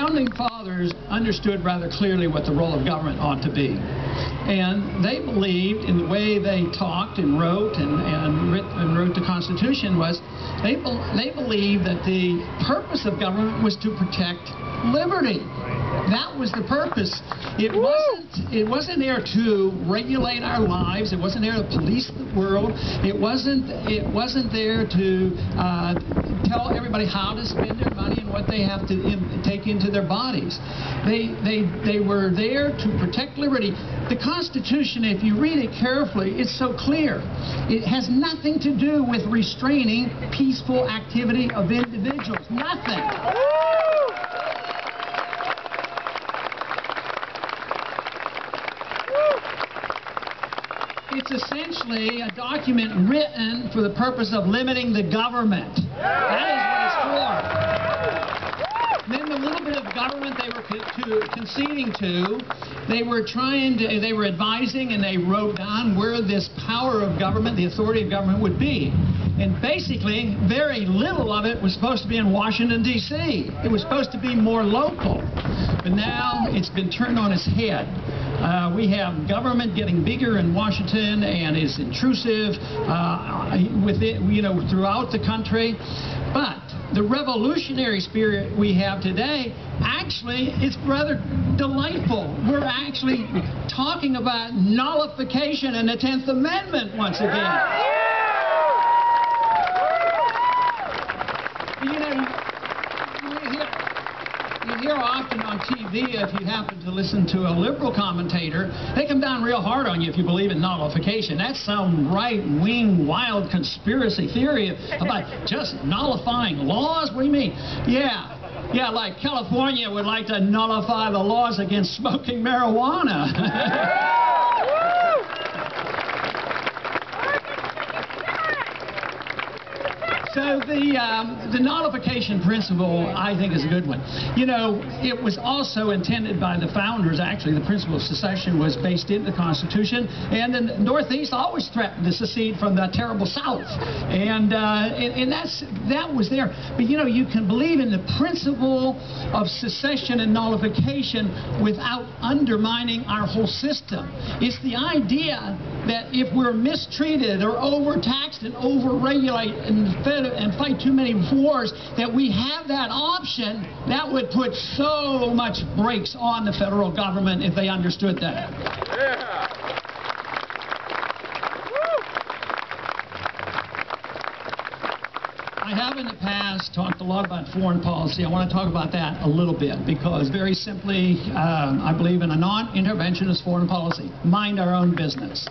Founding Fathers understood rather clearly what the role of government ought to be. And they believed in the way they talked and wrote and wrote the Constitution was they believed that the purpose of government was to protect liberty. That was the purpose. It wasn't there to regulate our lives. It wasn't there to police the world. It wasn't there to tell everybody how to spend their money and what they have to take into their bodies. They were there to protect liberty. The Constitution, if you read it carefully, it's so clear. It has nothing to do with restraining peaceful activity of individuals. Nothing. It's essentially a document written for the purpose of limiting the government. That is what it's for. And then the little bit of government they were conceding to, they were advising and they wrote down where this power of government, the authority of government would be. And basically, very little of it was supposed to be in Washington, D.C. It was supposed to be more local. But now it's been turned on its head. We have government getting bigger in Washington and is intrusive throughout the country. But the revolutionary spirit we have today, actually, it's rather delightful. We're actually talking about nullification and the 10th Amendment once again. You hear often on TV, if you happen to listen to a liberal commentator, they come down real hard on you if you believe in nullification. That's some right-wing, wild conspiracy theory about just nullifying laws. What do you mean? Yeah, like California would like to nullify the laws against smoking marijuana. So the nullification principle, I think, is a good one. You know, it was also intended by the founders, actually. The principle of secession was based in the Constitution, and the Northeast always threatened to secede from the terrible South. And that was there. But, you know, you can believe in the principle of secession and nullification without undermining our whole system. It's the idea that if we're mistreated or overtaxed and overregulate and fight too many wars, that we have that option, that would put so much brakes on the federal government if they understood that. Yeah. I have in the past talked a lot about foreign policy. I want to talk about that a little bit because very simply, I believe in a non-interventionist foreign policy. Mind our own business.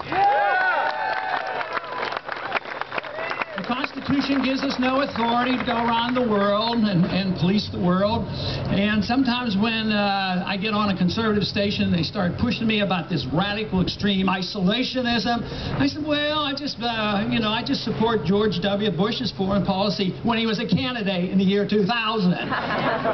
The Constitution gives us no authority to go around the world and police the world. And sometimes when I get on a conservative station, they start pushing me about this radical extreme isolationism. I said, well, I just support George W. Bush's foreign policy when he was a candidate in the year 2000.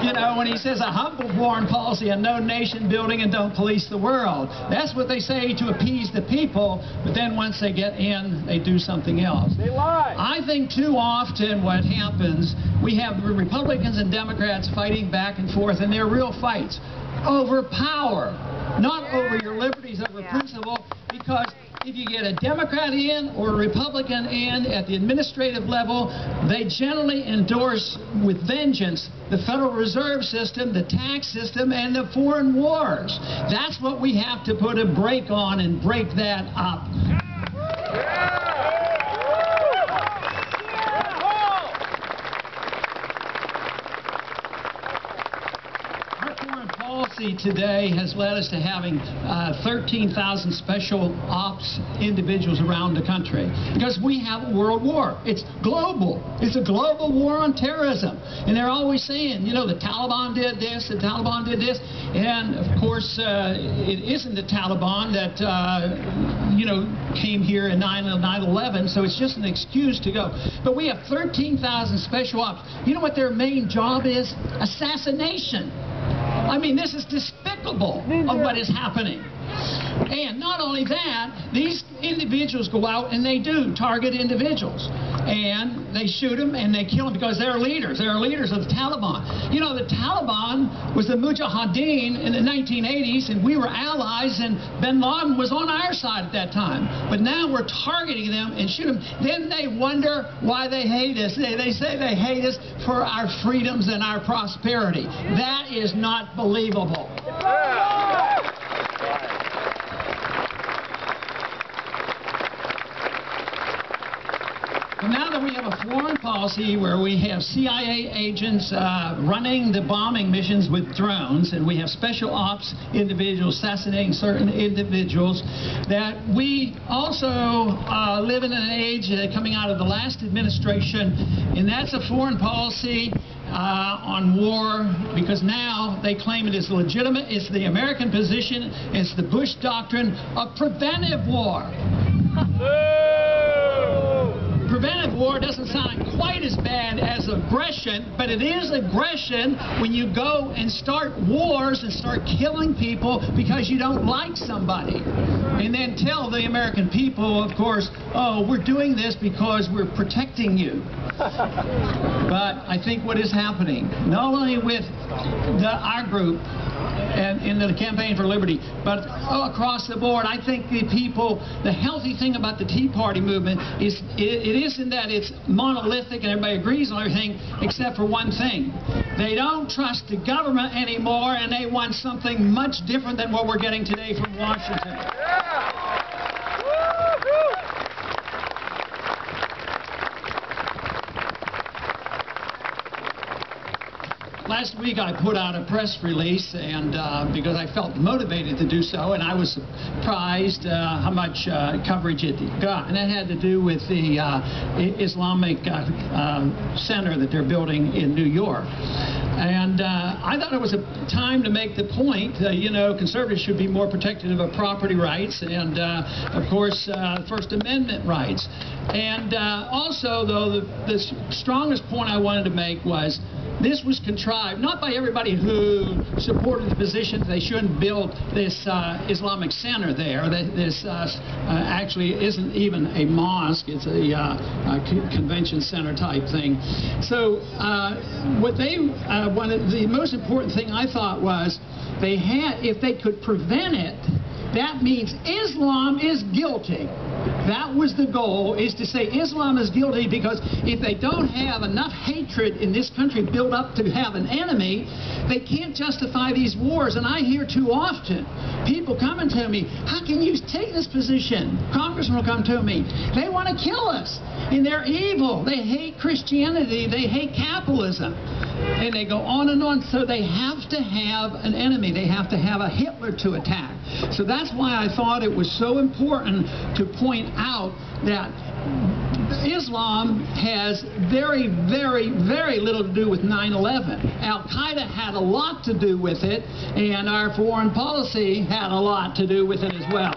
You know, when he says a humble foreign policy and no nation building and don't police the world. That's what they say to appease the people, but then once they get in, they do something else. They lie. I think too often what happens, we have Republicans and Democrats fighting back and forth, and they're real fights over power, not over your liberties, over principle, because if you get a Democrat in or a Republican in at the administrative level, they generally endorse with vengeance the Federal Reserve System, the tax system, and the foreign wars. That's what we have to put a brake on and break that up. Policy today has led us to having 13,000 special ops individuals around the country because we have a world war. It's global. It's a global war on terrorism. And they're always saying, you know, the Taliban did this, the Taliban did this. And, of course, it isn't the Taliban that, came here in 9/11, so it's just an excuse to go. But we have 13,000 special ops. You know what their main job is? Assassination. I mean, this is despicable of what is happening. And not only that, these individuals go out and they do target individuals. and they shoot them and they kill them because they're leaders. They're leaders of the Taliban. You know, the Taliban was the Mujahideen in the 1980s, and we were allies, and bin Laden was on our side at that time. But now we're targeting them and shoot them. Then they wonder why they hate us. They say they hate us for our freedoms and our prosperity. That is not believable. Now that we have a foreign policy where we have CIA agents running the bombing missions with drones, and we have special ops individuals assassinating certain individuals, that we also live in an age coming out of the last administration, and that's a foreign policy on war, because now they claim it is legitimate. It's the American position. It's the Bush doctrine of preventive war. Preventive war doesn't sound quite as bad as aggression, but it is aggression when you go and start wars and start killing people because you don't like somebody. And then tell the American people, of course, oh, we're doing this because we're protecting you. But I think what is happening, not only with our group, and in the Campaign for Liberty, but across the board, I think the people, the healthy thing about the Tea Party movement is it isn't that it's monolithic and everybody agrees on everything, except for one thing. They don't trust the government anymore, and they want something much different than what we're getting today from Washington. Last week I put out a press release, and because I felt motivated to do so, and I was surprised how much coverage it got. And that had to do with the Islamic center that they're building in New York. And I thought it was a time to make the point, you know, conservatives should be more protective of property rights and, of course, First Amendment rights. And also, though, the strongest point I wanted to make was this was contrived, not by everybody who supported the position that they shouldn't build this Islamic center there. This actually isn't even a mosque. It's a convention center type thing. So what they wanted, the most important thing I thought was they had, if they could prevent it, that means Islam is guilty. That was the goal, is to say Islam is guilty, because if they don't have enough hatred in this country built up to have an enemy, they can't justify these wars. And I hear too often people coming to me, how can you take this position? Congressmen will come to me. They want to kill us, and they're evil. They hate Christianity. They hate capitalism. And they go on and on. So they have to have an enemy. They have to have a Hitler to attack. So that's why I thought it was so important to point out that Islam has very, very, very little to do with 9/11. Al-Qaeda had a lot to do with it, and our foreign policy had a lot to do with it as well.